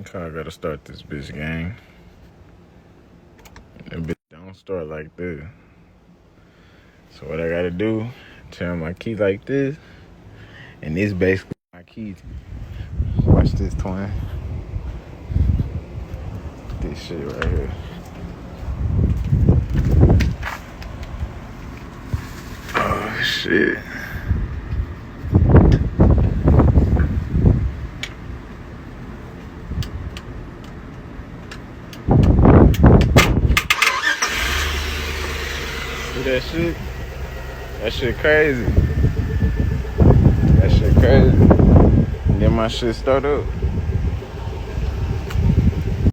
Okay, I gotta start this bitch, gang. That bitch don't start like this. So what I gotta do, turn my key like this, and this basically my key. Watch this, twin. This shit right here. Oh shit. See that shit? That shit crazy. That shit crazy. And then my shit start up.